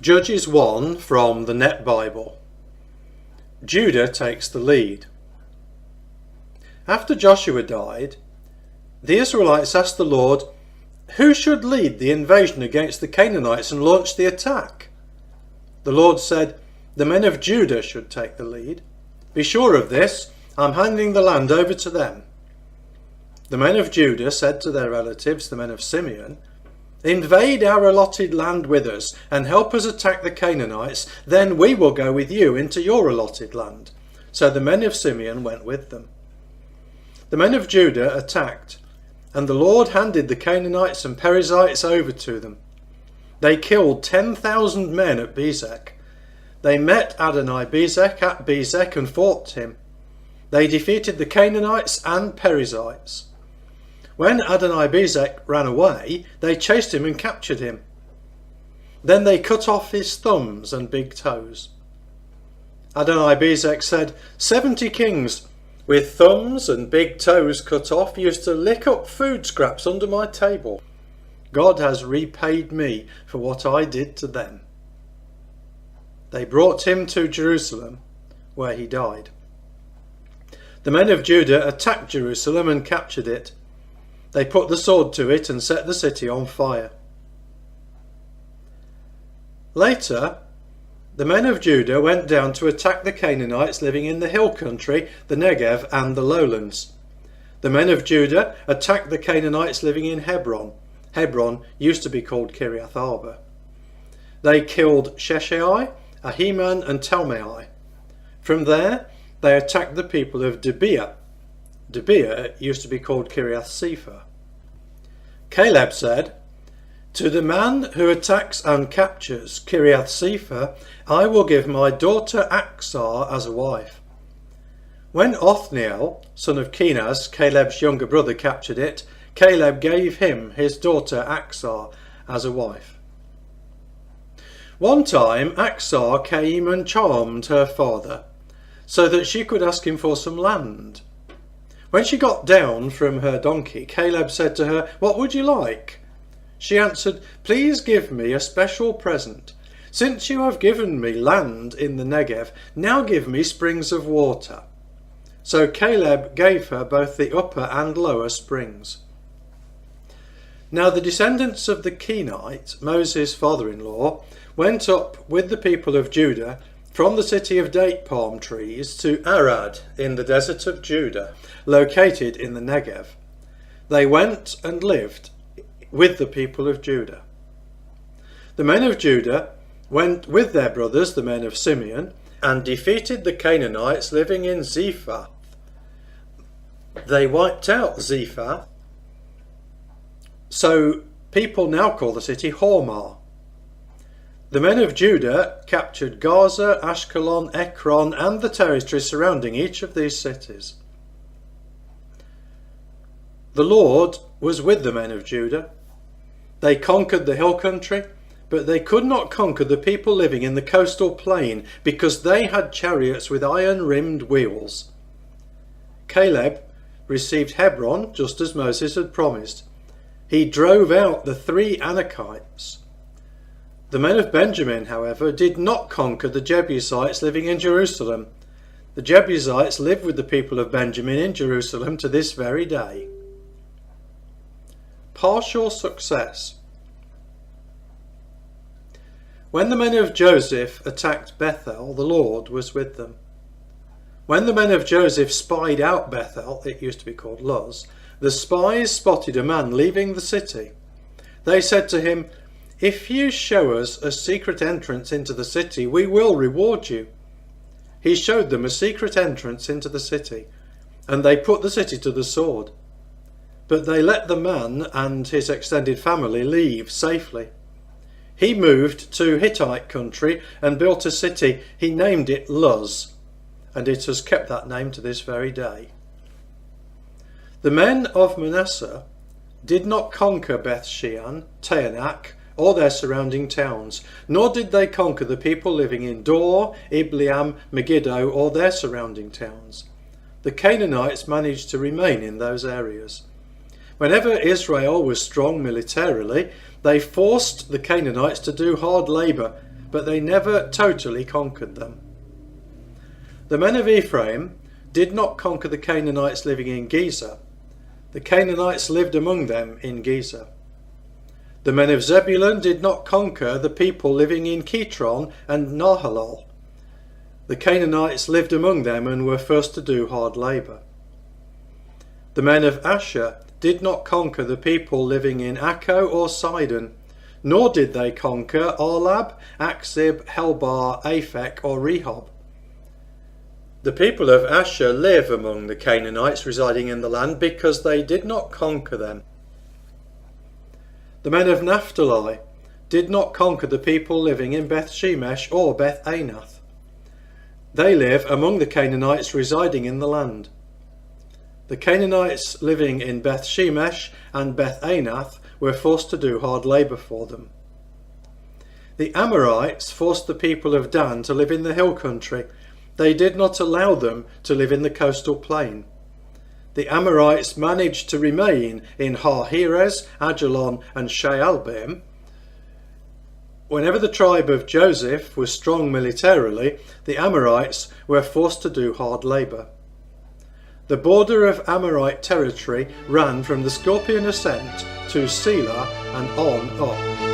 Judges 1 from the Net Bible. Judah takes the lead. After Joshua died, the Israelites asked the Lord, who should lead the invasion against the Canaanites and launch the attack? The Lord said, the men of Judah should take the lead. Be sure of this, I'm handing the land over to them. The men of Judah said to their relatives, the men of Simeon, invade our allotted land with us and help us attack the Canaanites, then we will go with you into your allotted land. So the men of Simeon went with them. The men of Judah attacked, and the Lord handed the Canaanites and Perizzites over to them. They killed 10,000 men at Bezek. They met Adoni-Bezek at Bezek and fought him. They defeated the Canaanites and Perizzites. When Adoni-Bezek ran away, they chased him and captured him. Then they cut off his thumbs and big toes. Adoni-Bezek said, 70 kings with thumbs and big toes cut off used to lick up food scraps under my table. God has repaid me for what I did to them. They brought him to Jerusalem, where he died. The men of Judah attacked Jerusalem and captured it. They put the sword to it and set the city on fire. Later, the men of Judah went down to attack the Canaanites living in the hill country, the Negev and the lowlands. The men of Judah attacked the Canaanites living in Hebron. Hebron used to be called Kiriath Arba. They killed Sheshai, Ahiman and Talmai. From there, they attacked the people of Debir. Debir used to be called Kiriath Sepher. Caleb said, to the man who attacks and captures Kiriath Sepher, I will give my daughter Aksar as a wife. When Othniel, son of Kenaz, Caleb's younger brother, captured it, Caleb gave him his daughter Aksar as a wife. One time Aksar came and charmed her father, so that she could ask him for some land. When she got down from her donkey, Caleb said to her, what would you like? She answered, please give me a special present. Since you have given me land in the Negev, now give me springs of water. So Caleb gave her both the upper and lower springs. Now the descendants of the Kenite, Moses' father-in-law, went up with the people of Judah from the city of date palm trees to Arad in the desert of Judah, located in the Negev. They went and lived with the people of Judah. The men of Judah went with their brothers, the men of Simeon, and defeated the Canaanites living in Zephath. They wiped out Zephath, so people now call the city Hormah. The men of Judah captured Gaza, Ashkelon, Ekron, and the territory surrounding each of these cities. The Lord was with the men of Judah. They conquered the hill country, but they could not conquer the people living in the coastal plain because they had chariots with iron-rimmed wheels. Caleb received Hebron just as Moses had promised. He drove out the 3 Anakites. The men of Benjamin, however, did not conquer the Jebusites living in Jerusalem. The Jebusites live with the people of Benjamin in Jerusalem to this very day. Partial success. When the men of Joseph attacked Bethel, the Lord was with them. When the men of Joseph spied out Bethel, it used to be called Luz, the spies spotted a man leaving the city. They said to him, if you show us a secret entrance into the city, we will reward you. He showed them a secret entrance into the city, and they put the city to the sword. But they let the man and his extended family leave safely. He moved to Hittite country and built a city. He named it Luz, and it has kept that name to this very day. The men of Manasseh did not conquer Beth-shean, Taanach, or their surrounding towns, nor did they conquer the people living in Dor, Ibleam, Megiddo, or their surrounding towns. The Canaanites managed to remain in those areas. Whenever Israel was strong militarily, they forced the Canaanites to do hard labour, but they never totally conquered them. The men of Ephraim did not conquer the Canaanites living in Gezer. The Canaanites lived among them in Gezer. The men of Zebulun did not conquer the people living in Kitron and Nahalal. The Canaanites lived among them and were forced to do hard labour. The men of Asher did not conquer the people living in Akko or Sidon, nor did they conquer Arlab, Akzib, Helbar, Aphek or Rehob. The people of Asher live among the Canaanites residing in the land because they did not conquer them. The men of Naphtali did not conquer the people living in Beth Shemesh or Beth Anath. They live among the Canaanites residing in the land. The Canaanites living in Beth Shemesh and Beth Anath were forced to do hard labour for them. The Amorites forced the people of Dan to live in the hill country. They did not allow them to live in the coastal plain. The Amorites managed to remain in Har-Herez, Ajalon and Shaalbim. Whenever the tribe of Joseph was strong militarily, the Amorites were forced to do hard labour. The border of Amorite territory ran from the Scorpion Ascent to Selah and on up.